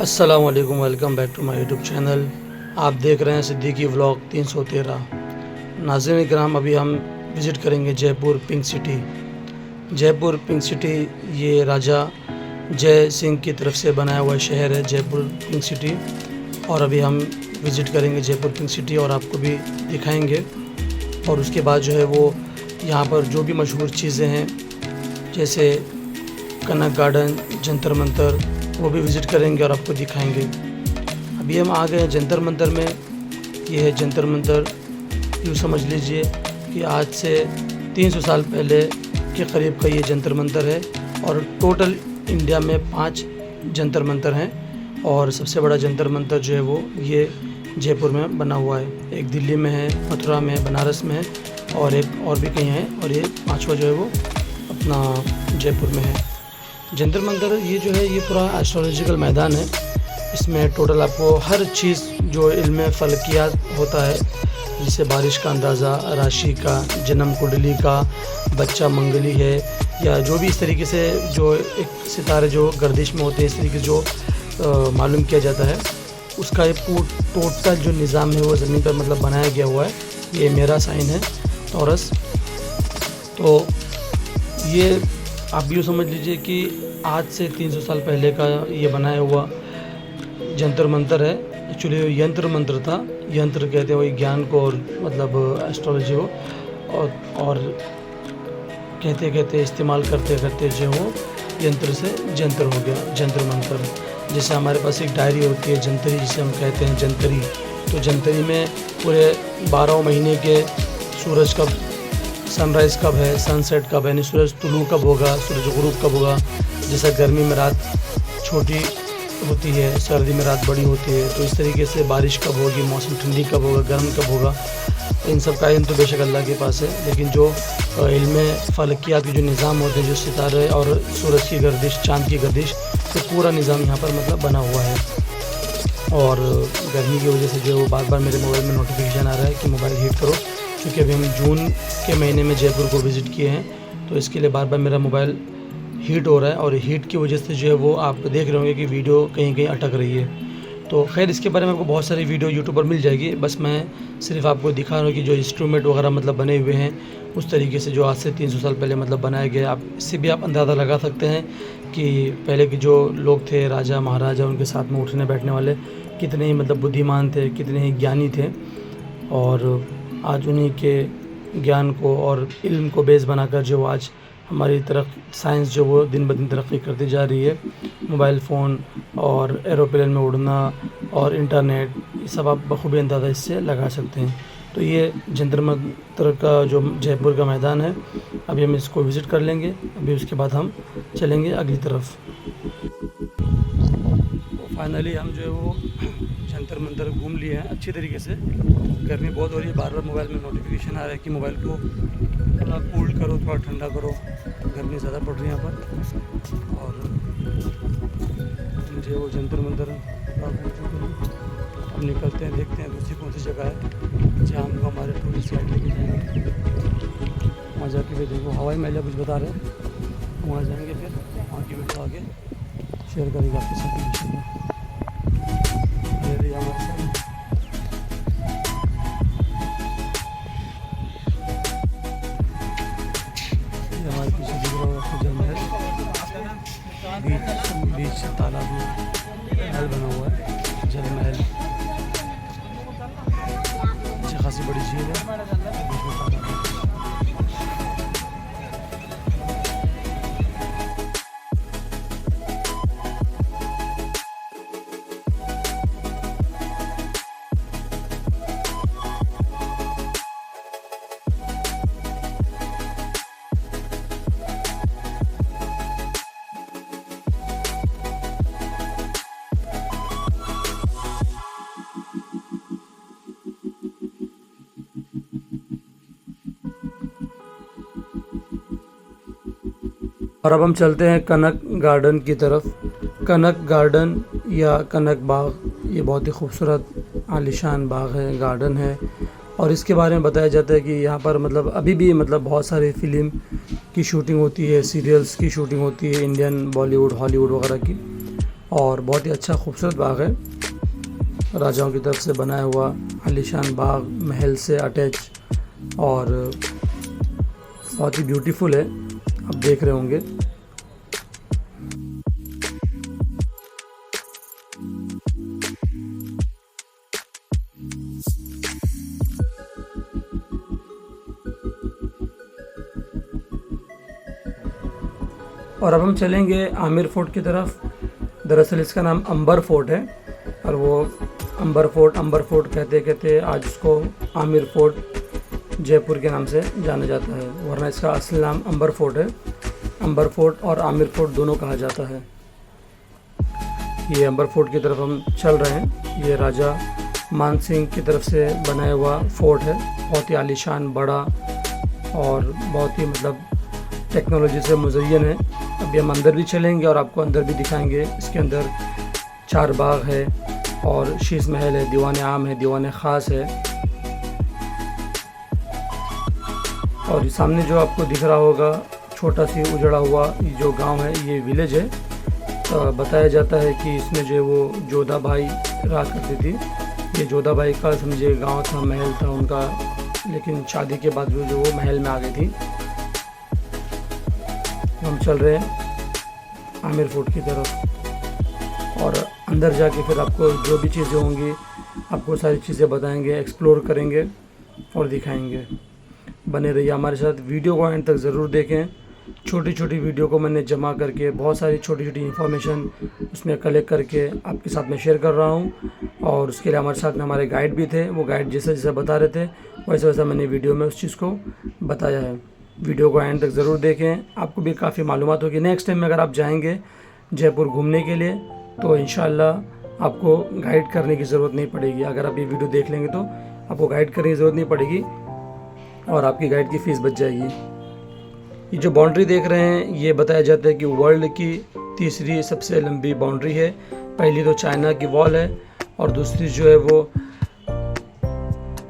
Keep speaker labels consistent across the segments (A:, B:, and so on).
A: अस्सलाम वालेकुम, welcome back to my YouTube channel. आप देख रहे हैं सिद्दीकी व्लॉग 313। नाज़रीन इकराम, अभी हम विज़िट करेंगे Jaipur pink city. Jaipur pink city ये राजा जय सिंह की तरफ से बनाया हुआ शहर है, जयपुर पिंक सिटी। और अभी हम विज़िट करेंगे जयपुर पिंक सिटी और आपको भी दिखाएंगे। और उसके बाद जो है वो यहाँ पर जो भी मशहूर चीज़ें हैं जैसे कनक गार्डन, जंतर मंतर, वो भी विज़िट करेंगे और आपको दिखाएंगे। अभी हम आ गए हैं जंतर मंतर में। ये है जंतर मंतर। यूँ समझ लीजिए कि आज से 300 साल पहले के करीब का ये जंतर मंतर है। और टोटल इंडिया में 5 जंतर मंतर हैं और सबसे बड़ा जंतर मंतर जो है वो ये जयपुर में बना हुआ है। एक दिल्ली में है, मथुरा में है, बनारस में है और एक और भी कहीं है। और ये 5वां जो है वो अपना जयपुर में है। जंतर मंतर ये जो है ये पूरा एस्ट्रोलॉजिकल मैदान है। इसमें टोटल आपको हर चीज़ जो इल्म फ़लकियात होता है, जैसे बारिश का अंदाज़ा, राशि का, जन्म कुंडली का, बच्चा मंगली है, या जो भी इस तरीके से जो एक सितारे जो गर्दिश में होते हैं, इस तरीके से जो मालूम किया जाता है, उसका ये टोटल जो निज़ाम है वो ज़मीन पर मतलब बनाया गया हुआ है। ये मेरा साइन है टॉरस। तो ये आप यूँ समझ लीजिए कि आज से 300 साल पहले का ये बनाया हुआ जंतर मंतर है। एक्चुअली यंत्र मंत्र था, यंत्र कहते हैं वही ज्ञान को और मतलब एस्ट्रोलॉजी को, और कहते कहते इस्तेमाल करते करते जो वो यंत्र से जंतर हो गया, जंतर मंतर। जैसे हमारे पास एक डायरी होती है जंतरी, जिसे हम कहते हैं जंतरी। तो जंतरी में पूरे 12 महीने के सूरज कब सनराइज़ कब है, सनसेट कब है, यानी सूरज तुलू कब होगा, सूरज गुरूब कब होगा। जैसे गर्मी में रात छोटी होती है, सर्दी में रात बड़ी होती है, तो इस तरीके से बारिश कब होगी, मौसम ठंडी कब होगा, गर्म कब होगा। इन सब का इल्म तो बेशक अल्लाह के पास है, लेकिन जो इल्म फ़लकियात के जो निज़ाम होते हैं, जो सितारे और सूरज की गर्दिश, चाँद की गर्दिश, तो पूरा निज़ाम यहाँ पर मतलब बना हुआ है। और गर्मी की वजह से जो बार बार मेरे मोबाइल में नोटिफिकेशन आ रहा है कि मोबाइल हीट करो, क्योंकि अभी हम जून के महीने में जयपुर को विज़िट किए हैं, तो इसके लिए बार बार मेरा मोबाइल हीट हो रहा है। और हीट की वजह से जो है वो आप देख रहे होंगे कि वीडियो कहीं कहीं अटक रही है। तो खैर इसके बारे में आपको बहुत सारी वीडियो यूट्यूब पर मिल जाएगी। बस मैं सिर्फ आपको दिखा रहा हूँ कि जो इंस्ट्रूमेंट वगैरह मतलब बने हुए हैं उस तरीके से जो आज से 300 साल पहले मतलब बनाया गया। आप इससे भी आप अंदाज़ा लगा सकते हैं कि पहले के जो लोग थे, राजा महाराजा, उनके साथ में उठने बैठने वाले कितने ही मतलब बुद्धिमान थे, कितने ही ज्ञानी थे। और आज उन्हीं के ज्ञान को और इल्म को बेस बनाकर जो आज हमारी साइंस जो वो दिन ब दिन तरक्की करती जा रही है। मोबाइल फ़ोन और एरोप्लेन में उड़ना और इंटरनेट, ये सब आप बखूबी अंदाज़ा इससे लगा सकते हैं। तो ये जंतर मंतर का जो जयपुर का मैदान है, अभी हम इसको विज़िट कर लेंगे। अभी उसके बाद हम चलेंगे अगली तरफ। फाइनली हम जो है वो जंतर मंतर घूम लिए हैं अच्छी तरीके से। गर्मी बहुत हो रही है, बार बार मोबाइल में नोटिफिकेशन आ रहा है कि मोबाइल को थोड़ा कूल करो, थोड़ा ठंडा करो, गर्मी ज़्यादा पड़ रही है यहाँ पर। और मुझे वो जंतर मंतर अब निकलते हैं, देखते हैं दूसरी कौन सी जगह है जहाँ हमको हमारे टूरिस्ट गाइड लेके जाएंगे। वहाँ जाके फिर देखो हवाई महल कुछ बता रहे हैं, वहाँ जाएंगे, फिर वहाँ की वीडियो आगे शेयर करेंगे आपके साथ। हमारे पीछे दिख रहा होगा जल महल, बीच तालाब में महल बना हुआ है, जल महल। अच्छी खासी बड़ी झील है, बीच में तालाब है। और अब हम चलते हैं कनक गार्डन की तरफ। कनक गार्डन या कनक बाग, ये बहुत ही खूबसूरत आलीशान बाग है, गार्डन है। और इसके बारे में बताया जाता है कि यहाँ पर मतलब अभी भी मतलब बहुत सारी फ़िल्म की शूटिंग होती है, सीरियल्स की शूटिंग होती है, इंडियन, बॉलीवुड, हॉलीवुड वगैरह की। और बहुत ही अच्छा खूबसूरत बाग है, राजाओं की तरफ से बनाया हुआ आलीशान बाग, महल से अटैच और बहुत ही ब्यूटीफुल है, आप देख रहे होंगे। और अब हम चलेंगे आमिर फोर्ट की तरफ। दरअसल इसका नाम अंबर फोर्ट है और वो अंबर फोर्ट कहते कहते आज उसको आमिर फोर्ट जयपुर के नाम से जाना जाता है, वरना इसका असली नाम अंबर फोर्ट है। अंबर फोर्ट और आमिर फोर्ट दोनों कहा जाता है। ये अंबर फोर्ट की तरफ हम चल रहे हैं। ये राजा मान सिंह की तरफ से बनाया हुआ फोर्ट है, बहुत ही आलीशान, बड़ा और बहुत ही मतलब टेक्नोलॉजी से मुज़य्यन है। अभी हम अंदर भी चलेंगे और आपको अंदर भी दिखाएंगे। इसके अंदर 4 बाग है और शीश महल है, दीवान आम है, दीवान ख़ास है। और सामने जो आपको दिख रहा होगा छोटा सी उजड़ा हुआ ये जो गांव है, ये विलेज है। तो बताया जाता है कि इसमें जो है वो जोधाबाई रहा करती थी। ये जोधाबाई का समझे गांव था, महल था उनका, लेकिन शादी के बाद जो वो महल में आ गई थी। हम चल रहे हैं आमिर फोर्ट की तरफ और अंदर जाके फिर आपको जो भी चीज़ें होंगी आपको सारी चीज़ें बताएंगे, एक्सप्लोर करेंगे और दिखाएंगे। बने रहिए हमारे साथ, वीडियो को एंड तक ज़रूर देखें। छोटी छोटी वीडियो को मैंने जमा करके बहुत सारी छोटी छोटी इन्फॉर्मेशन उसमें कलेक्ट करके आपके साथ में शेयर कर रहा हूँ। और उसके लिए हमारे साथ में हमारे गाइड भी थे, वो गाइड जैसा जैसा बता रहे थे वैसा वैसा मैंने वीडियो में उस चीज़ को बताया है। वीडियो को एंड तक ज़रूर देखें, आपको भी काफ़ी मालूमात होगी। नेक्स्ट टाइम में अगर आप जाएंगे जयपुर घूमने के लिए तो इंशाल्लाह आपको गाइड करने की ज़रूरत नहीं पड़ेगी। अगर आप ये वीडियो देख लेंगे तो आपको गाइड करने की ज़रूरत नहीं पड़ेगी और आपकी गाइड की फ़ीस बच जाएगी। ये जो बाउंड्री देख रहे हैं ये बताया जाता है कि वर्ल्ड की तीसरी सबसे लंबी बाउंड्री है। पहली तो चाइना की वॉल है और दूसरी जो है वो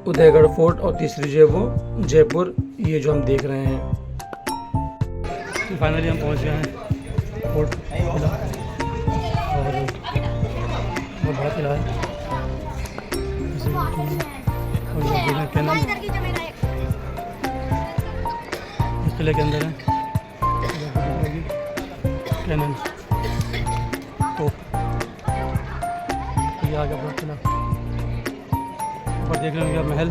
A: उदयगढ़ फोर्ट और तीसरी जो है वो जयपुर, ये जो हम देख रहे हैं। तो फाइनली हम पहुंच गए हैं फोर्ट किला और बहुत बड़ा किला है। इस किले के अंदर है कैनन तोप। ये आ गया बड़ा किला। ऊपर देख रहे हैं महल,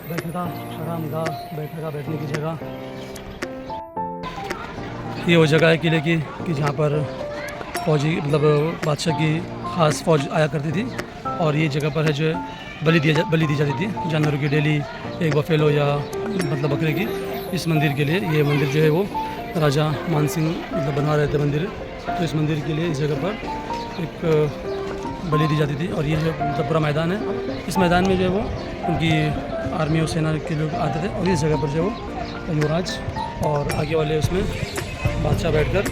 A: बैठका, आरामगाह, बैठका, बैठने की जगह। ये वो जगह है किले की कि जहाँ पर फौजी मतलब बादशाह की ख़ास फ़ौज आया करती थी और ये जगह पर है जो बलि दी जाती थी जानवरों की, डेली एक बफेलो या मतलब बकरे की, इस मंदिर के लिए। ये मंदिर जो है वो राजा मान सिंह मतलब बनवा रहे थे मंदिर, तो इस मंदिर के लिए इस जगह पर एक बलि दी जाती थी। और ये जो मतलब पूरा मैदान है, इस मैदान में जो है वो उनकी आर्मी और सेना के लोग आते थे और इस जगह पर जो है वो युवराज और आगे वाले उसमें बादशाह बैठकर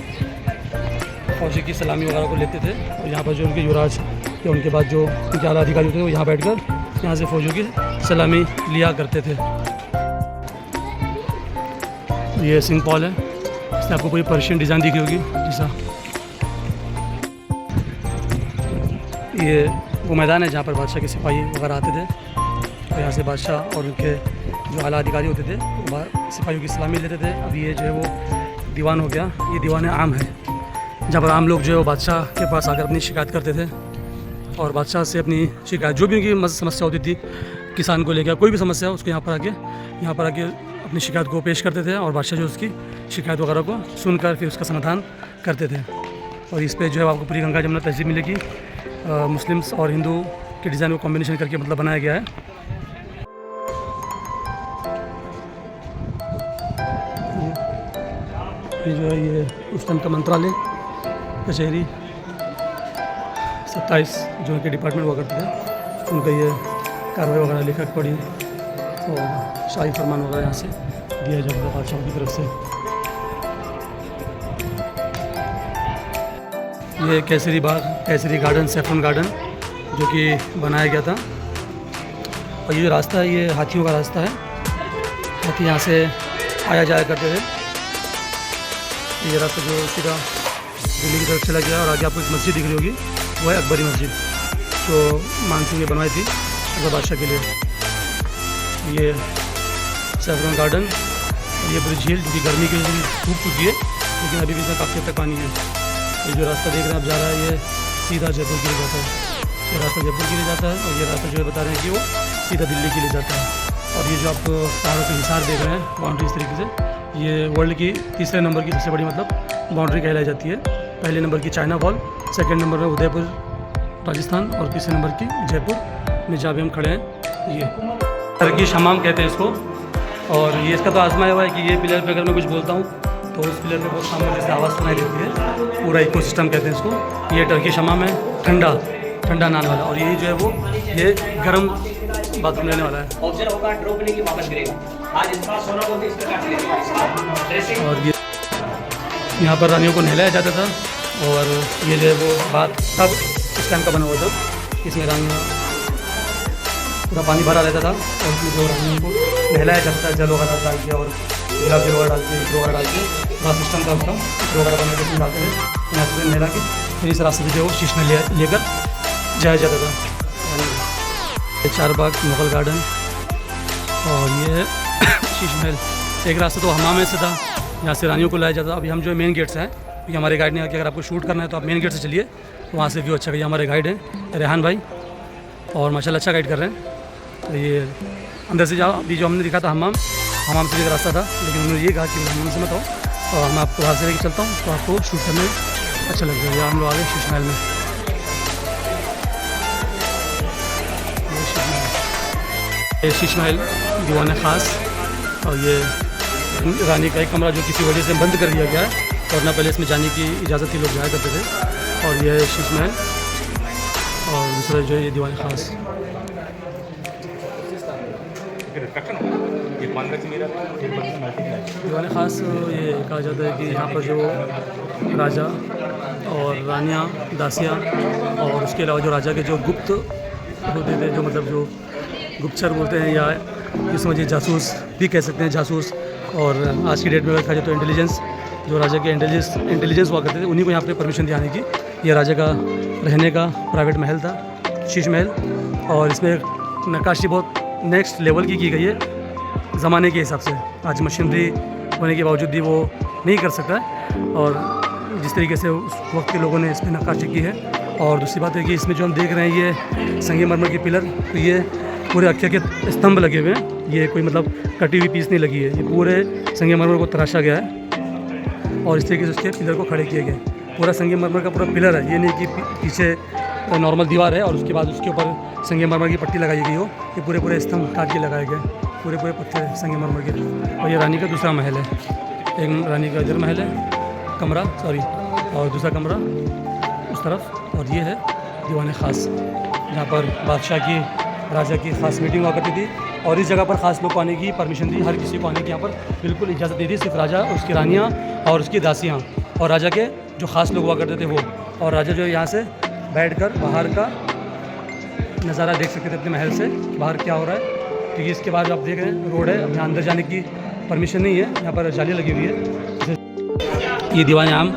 A: फौजी की सलामी वगैरह को लेते थे। और यहाँ पर जो उनके युवराज या उनके बाद जो उनके आला अधिकारी होते थे वो यहाँ बैठकर यहाँ से फौजियों की सलामी लिया करते थे। ये सिंह पॉल है, इसमें आपको कोई पर्शियन डिज़ाइन दिखी होगी जैसा। ये वो मैदान है जहाँ पर बादशाह के सिपाही वगैरह आते थे, तो यहाँ से बादशाह और उनके जो आला अधिकारी होते थे वो सिपाहियों की सलामी लेते थे। अब ये जो है वो दीवान हो गया, ये दीवान आम है जहाँ पर आम लोग जो है वो बादशाह के पास आकर अपनी शिकायत करते थे और बादशाह से अपनी शिकायत जो भी उनकी समस्या होती थी, किसान को लेकर कोई भी समस्या उसको यहाँ पर आके अपनी शिकायत को पेश करते थे और बादशाह जो उसकी शिकायत वगैरह को सुनकर फिर उसका समाधान करते थे। और इस पे जो है आपको पूरी गंगा जमुना तहजीब मिलेगी। मुस्लिम्स और हिंदू के डिज़ाइन को कॉम्बिनेशन करके मतलब बनाया गया है। ये जो है ये उस टाइम का मंत्रालय, कचहरी 27 जो उनके डिपार्टमेंट हुआ करते थे, उनका ये कार्रवाई वगैरह लेखक पढ़ी और शाही फरमान वगैरह यहाँ से दिया जाता है बादशाह की तरफ से। ये केसरी बाग, केसरी गार्डन, सैफरन गार्डन जो कि बनाया गया था। और ये जो रास्ता है ये हाथियों का रास्ता है, हाथी यहाँ से आया जाया करते थे। ये रास्ता जो सीधा दिल्ली की तरफ चला गया। और आगे आपको एक मस्जिद दिख रही होगी, वो है अकबरी मस्जिद, जो मानसिंह ने बनवाई थी अकबर बादशाह के लिए। ये सैफरन गार्डन, ये पूरी झील जो कि गर्मी की वजह से सूख चुकी है, लेकिन अभी भी इसमें काफ़ी हद तक पानी है। ये जो रास्ता देख रहे हैं आप जा रहा है, ये सीधा जयपुर के लिए जाता है। ये रास्ता जयपुर के लिए जाता है, और ये रास्ता जो है बता रहे हैं कि वो सीधा दिल्ली के लिए जाता है। और ये जो आप पहाड़ों के हिसार देख रहे हैं, बाउंड्री इस तरीके से, ये वर्ल्ड की तीसरे नंबर की सबसे बड़ी मतलब बाउंड्री कहलाई जाती है। पहले नंबर की चाइना वॉल, सेकंड नंबर में उदयपुर राजस्थान, और तीसरे नंबर की जयपुर में जहाँ भी हम खड़े हैं। ये टर्किश हमाम कहते हैं इसको। और ये इसका तो आजमाया हुआ है कि ये पिलर पे अगर मैं कुछ बोलता हूँ तो उस पिलर पे बहुत सामने जैसे आवाज़ सुनाई देती है। पूरा इकोसिस्टम कहते हैं इसको। ये टर्किश हमाम है, ठंडा ठंडा नहाने वाला। और यही जो है वो ये गर्म बाथरूम लेने वाला है। और ये यहाँ पर रानियों को नहलाया जाता था। और ये जो है वो बात तब इस टाइम का बना हुआ था, इसमें रानियाँ पूरा पानी भरा रहता था, और उसमें जो रानियों को नहलाया जाता था जल वगैरह डाल के, और गुलाब जल वगैरह डाल के, वगैरह डाल के, पूरा सिस्टम था उसका, वगैरह बना के उसमें डालते थे, यहाँ से नहला के फिर इस रास्ते से जो शीश में लेकर जाया जाता था। ये चारबाग मुगल गार्डन, और ये शीश महल। एक रास्ता तो हमाम में से था, यहाँ से रानियों को लाया जाता था। अभी हम जो है मेन गेट से हैं, क्योंकि हमारे गाइड ने कहा कि अगर आपको शूट करना है तो आप मेन गेट से चलिए, तो वहाँ से व्यू अच्छा। ये हमारे गाइड हैं रेहान भाई, और माशाल्लाह अच्छा गाइड कर रहे हैं। तो ये अंदर से जाओ, अभी जो हमने दिखा था हमाम से एक रास्ता था, लेकिन उन्होंने ये कहा कि हमाम से मत आओ, और मैं आपको वहाँ से लेकर चलता हूँ, तो आपको शूट करने में अच्छा लग जाएगा। हम लोग आ गए शीश महल में। ये शीश महल दीवान ख़ास, और ये रानी का एक कमरा जो किसी वजह से बंद कर दिया गया है, वरना पहले इसमें जाने की इजाज़त थी, लोग जाया करते थे। और ये शीश महल, और दूसरा जो है ये दीवान ख़ास। दीवान ख़ास ये कहा जाता है कि यहाँ पर जो राजा और रानियाँ, दासियाँ, और उसके अलावा जो राजा के जो गुप्त होते थे, जो मतलब जो गुप्तचर बोलते हैं, या इस समझिए जासूस भी कह सकते हैं, जासूस। और आज की डेट में देखा जाए तो इंटेलिजेंस, जो राजा के इंटेलिजेंस हुआ करते थे, उन्हीं को यहाँ पे परमिशन दी आने की। ये राजा का रहने का प्राइवेट महल था, शीश महल। और इसमें नक्काशी बहुत नेक्स्ट लेवल की गई है ज़माने के हिसाब से। आज मशीनरी होने के बावजूद भी वो नहीं कर सकता है, और जिस तरीके से उस वक्त के लोगों ने इसमें नक्काशी की है। और दूसरी बात है कि इसमें जो हम देख रहे हैं ये संगमरमर के पिलर, तो ये पूरे अक्षय के स्तंभ लगे हुए हैं। ये कोई मतलब कटी हुई पीस नहीं लगी है, ये पूरे संगमरमर को तराशा गया है, और इस तरीके से उसके पिलर को खड़े किए गए। पूरा संगमरमर का पूरा पिलर है, ये नहीं कि पीछे नॉर्मल दीवार है और उसके बाद उसके ऊपर संगमरमर की पट्टी लगाई गई हो। ये पूरे स्तंभ काट के लगाए गए, पूरे पत्थर संगमरमर के। और ये रानी का दूसरा महल है, एक रानी का इधर महल है, कमरा सॉरी, और दूसरा कमरा उस तरफ। और ये है दीवान ख़ास, जहाँ पर बादशाह की, राजा की ख़ास मीटिंग हुआ करती थी। और इस जगह पर ख़ास लोग को आने की परमिशन दी, हर किसी को आने की यहाँ पर बिल्कुल इजाज़त दी थी, सिर्फ राजा, उसकी रानियाँ और उसकी दासियाँ, और राजा के जो ख़ास लोग हुआ करते थे वो। और राजा जो यहाँ से बैठकर बाहर का नज़ारा देख सकते थे अपने महल से, बाहर क्या हो रहा है। क्योंकि इसके बाद आप देख रहे हैं रोड है, अब यहाँ अंदर जाने की परमिशन नहीं है, यहाँ पर जाली लगी हुई है। ये दीवान आम,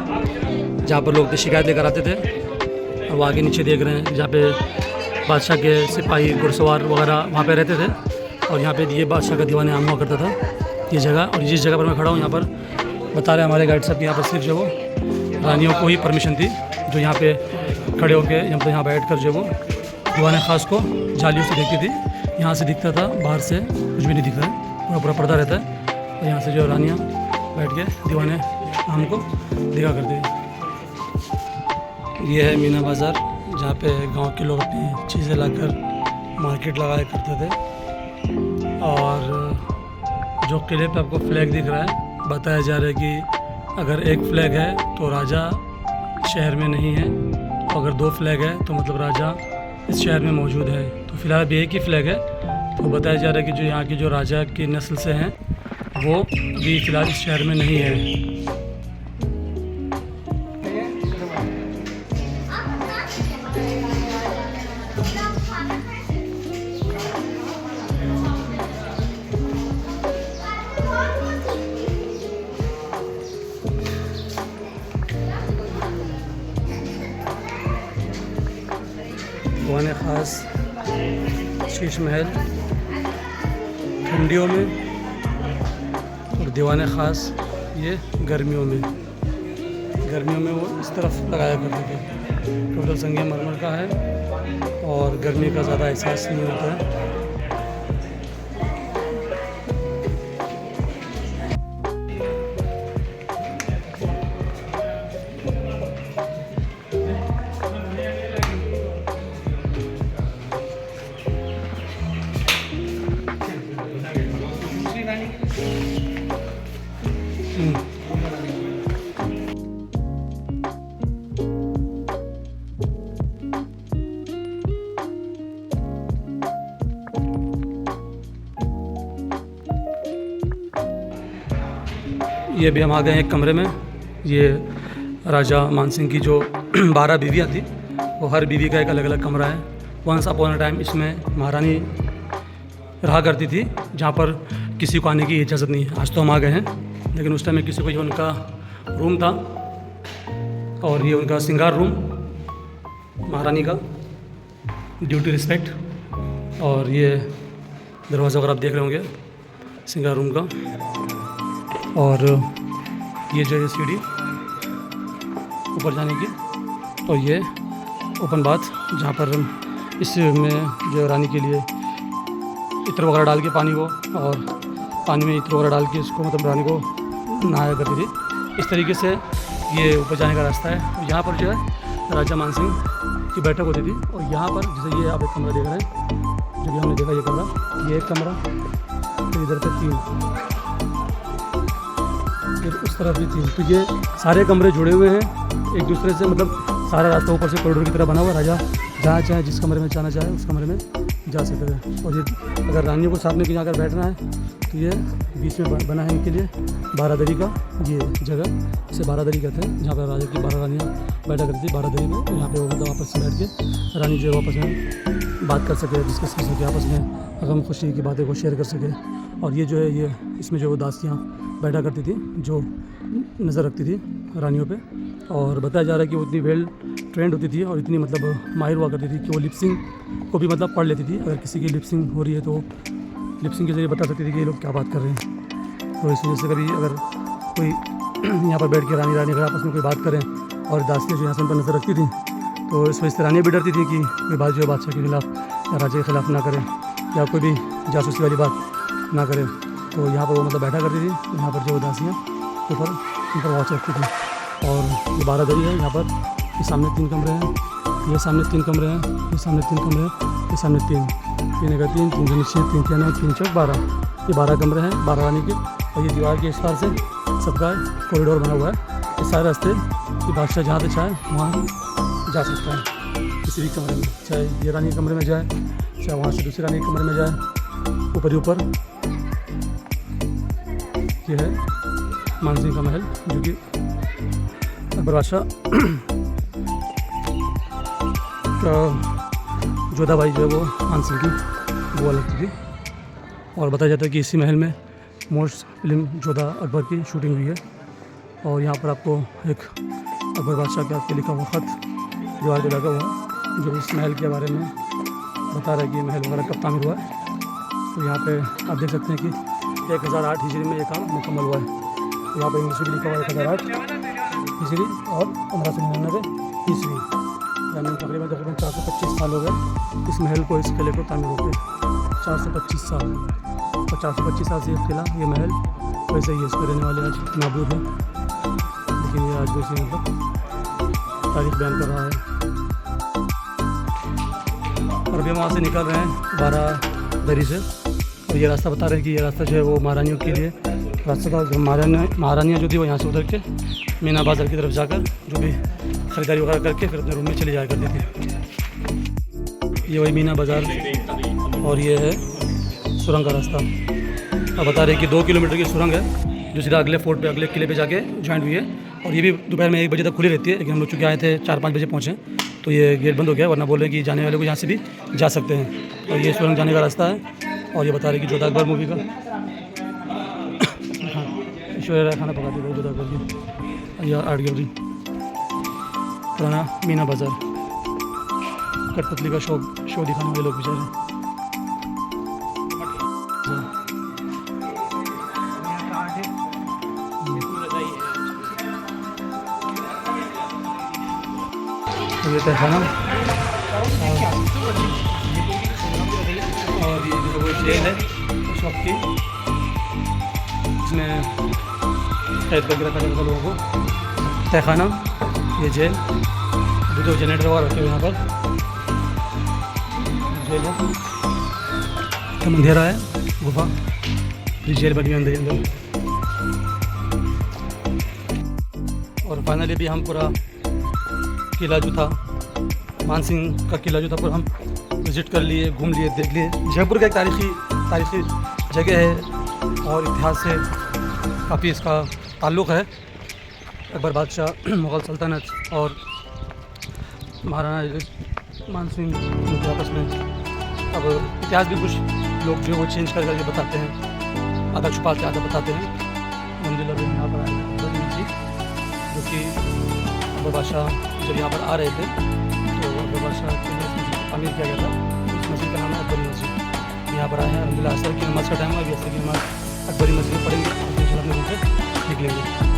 A: जहाँ पर लोग शिकायत लेकर आते थे। और वो आगे नीचे देख रहे हैं, जहाँ पे बादशाह के सिपाही, घुड़सवार वगैरह वहाँ पे रहते थे। और यहाँ पे ये बादशाह का दीवान आम हुआ करता था, ये जगह। और जिस जगह पर मैं खड़ा हूँ, यहाँ पर बता रहे हैं हमारे गाइड साहब कि यहाँ पर सिर्फ जो वो रानियों को ही परमिशन थी, जो यहाँ पे खड़े होकर यहाँ बैठ कर जो वो दीवान ख़ास को जालियों से देखती थी। यहाँ से दिखता था, बाहर से कुछ भी नहीं दिखता है, पूरा पर्दा रहता है। और यहाँ से जो रानियाँ बैठ के दीवाने आम को देखा करती थी। ये है मीना बाज़ार, जहाँ पे गांव के लोग अपनी चीज़ें लाकर मार्केट लगाया करते थे। और जो किले पे आपको फ्लैग दिख रहा है, बताया जा रहा है कि अगर एक फ्लैग है तो राजा शहर में नहीं है, अगर दो फ्लैग है तो मतलब राजा इस शहर में मौजूद है। तो फिलहाल अभी एक ही फ्लैग है। तो बताया जा रहा है कि जो यहाँ की जो राजा की नस्ल से हैं वो अभी फ़िलहाल इस शहर में नहीं है। दीवान ख़ास शीश महल ठंडियों में और दीवान ख़ास ये गर्मियों में वो इस तरफ लगाया करते थे। टोटल संगमरमर का है और गर्मी का ज़्यादा एहसास नहीं होता है। ये भी हम आ गए हैं एक कमरे में। ये राजा मानसिंह की जो 12 बीवियाँ थी, वो हर बीवी का एक अलग अलग कमरा है। वंस अपॉन अ टाइम इसमें महारानी रहा करती थी, जहाँ पर किसी को आने की इजाज़त नहीं है। आज तो हम आ गए हैं, लेकिन उस टाइम में किसी को ये उनका रूम था और ये उनका श्रृंगार रूम, महारानी का ड्यू टू रिस्पेक्ट। और ये दरवाज़ा अगर आप देख रहे होंगे श्रृंगार रूम का। और ये जो है सीढ़ी ऊपर जाने की, और ये ओपन बाथ, जहाँ पर इसमें जो रानी के लिए इत्र वगैरह डाल के पानी को, और पानी में इत्र वगैरह डाल के इसको मतलब रानी को नहाया करती थी। इस तरीके से ये ऊपर जाने का रास्ता है। और यहाँ पर जो है राजा मानसिंह की बैठक होती थी। और यहाँ पर जैसे ये आप एक कमरा देख रहे हैं, जो भी हमने देखा ये कमरा, ये एक कमरा, फिर इधर से 3, फिर उस तरफ भी 3। तो ये सारे कमरे जुड़े हुए हैं एक दूसरे से, मतलब सारा रास्ता ऊपर से कॉरिडोर की तरह बना हुआ। राजा जहाँ चाहे जिस कमरे में जाना चाहे उस कमरे में जा सकते हैं। और ये अगर रानियों को साथ में कहीं आकर बैठना है तो ये बीच में बना है इनके लिए बारादरी का ये जगह, इसे बारादरी कहते हैं, जहाँ पर राजा की 12 रानियाँ बैठा करती थी बारादरी में। तो यहाँ पे वो मतलब आपस में बैठ के रानी जो है आपस में बात कर सके, डिस्कस कर सके, आपस में गम खुशी की बातें को शेयर कर सके। और ये जो है ये इसमें जो वो दासियाँ बैठा करती थी, जो नज़र रखती थी रानियों पे। और बताया जा रहा है कि वो इतनी वेल ट्रेंड होती थी और इतनी मतलब माहिर हुआ करती थी कि वो लिपसिंग को भी मतलब पढ़ लेती थी। अगर किसी की लिपसिंग हो रही है तो लिपसिंग के जरिए बता सकती थी कि ये लोग क्या बात कर रहे हैं। तो इस वजह से कभी अगर कोई यहाँ पर बैठ के रानी अगर आपस में कोई बात करें और दासियाँ जो यहाँ से उन पर नज़र रखती थी, तो इस वजह से रानियाँ भी डरती थी कि कोई बात जो है बादशाह के खिलाफ या राजा के खिलाफ ना करें, या कोई भी जासूसी वाली बात ना करें। तो यहाँ पर वो मतलब बैठा करती थी। यहाँ पर जो दासियाँ ऊपर उन पर वॉच रखती थी। और ये बारादरी है। यहाँ पर ये सामने 3 कमरे हैं, ये सामने 3 कमरे हैं, ये सामने 3 कमरे हैं, ये सामने 3 का 3 के नीचे 3 के 9 3 चौक 12। ये 12 कमरे हैं 12 रानी के। और ये दीवार के इस पार से सबका कॉरिडोर बना हुआ है। ये सारे रास्ते ये बादशाह जहाँ से चाहे वहाँ जा सकता है, किसी भी कमरे में, चाहे ये रानी के कमरे में जाए, चाहे वहाँ से दूसरी रानी के कमरे में जाए। ऊपर ही ऊपर ये है मानसिंह का महल, जो कि अकबर बादशाह का जोधा भाई जो है वो मानसिंह की बुआ लगती थी। और बताया जाता है कि इसी महल में मोस्ट फिल्म जोधा अकबर की शूटिंग हुई है। और यहाँ पर आपको एक अकबर बादशाह के आपके लिखा हुआ ख़त दीवार पे लगा हुआ, जो इस महल के बारे में बता रहा है कि महल वगैरह कब तामीर हुआ है। तो यहाँ पे आप देख सकते हैं कि 1008 हिजरी में ये काम मुकम्मल हुआ है। तो यहाँ पर इंग्लिश में लिखा हुआ 1008 हिजरी और 1599 ईस्वी, यानी तकरीबन 425 साल हो गए इस महल को, इस किले को तामीर होकर। 425 साल, और 425 साल से ये किला, ये महल वैसे ही इसके रहने वाले आज नाबूद हैं। लेकिन ये आज वैसे मतलब तारीख बयान कर रहा है। और अभी हम वहाँ से निकल रहे हैं बारादरी से। और ये रास्ता बता रहे हैं कि ये रास्ता जो है वो महारानियों के लिए रास्ता था। महारानियाँ जो थी वो यहाँ से उतर के मीना बाज़ार की तरफ जाकर जो भी ख़रीदारी वगैरह करके फिर अपने रूम में चले जाया करती थी। ये वही मीना बाज़ार और ये है सुरंग का रास्ता। अब बता रहे हैं कि 2 किलोमीटर की सुरंग है, जो सीधा अगले फोर्ट पे, अगले किले पे जाके ज्वाइंट हुई है। और ये भी दोपहर में 1 बजे तक खुली रहती है, लेकिन हम लोग चूँकि आए थे 4-5 बजे पहुँचे, तो ये गेट बंद हो गया। वरना बोल रहे हैं कि जाने वाले को यहाँ से भी जा सकते हैं। और ये सुरंग जाने का रास्ता है। और ये बता रहे हैं कि जोधा अकबर मूवी का ऐश्वर्या खाना पकाती है जोधा अकबर की। यह आर्ट गैलरी, पुराना मीना बाज़ार कठपुतली का शो दिखाने वाले लोग बेचारे। ये तहखाना और ये जो वो जेल है उस वक्त की, इसमें कैद करके रखा जाता था लोगों को। तहखाना, ये जेल, अभी तो जनरेटर वगैरह रखे हुए यहाँ पर। जेल है, तो अंधेरा है, गुफा, ये जेल बनी हुई अंदर। और फाइनली भी हम पूरा किला जो था, मान सिंह का किला जो था, पूरा हम विज़िट कर लिए, घूम लिए, देख लिए। जयपुर का एक तारीख़ी जगह है और इतिहास से काफ़ी इसका ताल्लुक़ है। अकबर बादशाह, मुग़ल सल्तनत और महाराणा मान सिंह उनके आपस में। अब इतिहास भी कुछ लोग जो वो चेंज कर करके बताते हैं, आधा छुपा के आधा बताते हैं। अलहमदिल्ला भी यहाँ पर आए बड़ी मस्जिद, जो कि अकबर बादशाह जब यहाँ पर आ रहे थे तो अकबर बादशाह के लिए तामीर किया गया था। इस मस्जिद का नाम है अकबरी मस्जिद। यहाँ पर आए हैं। अलहमदिल्ला असर की नमाज़ का टाइम हुआ, अभी असर की नमाज़ अकबरी मस्जिद में पढ़ेंगे और निकलेंगे।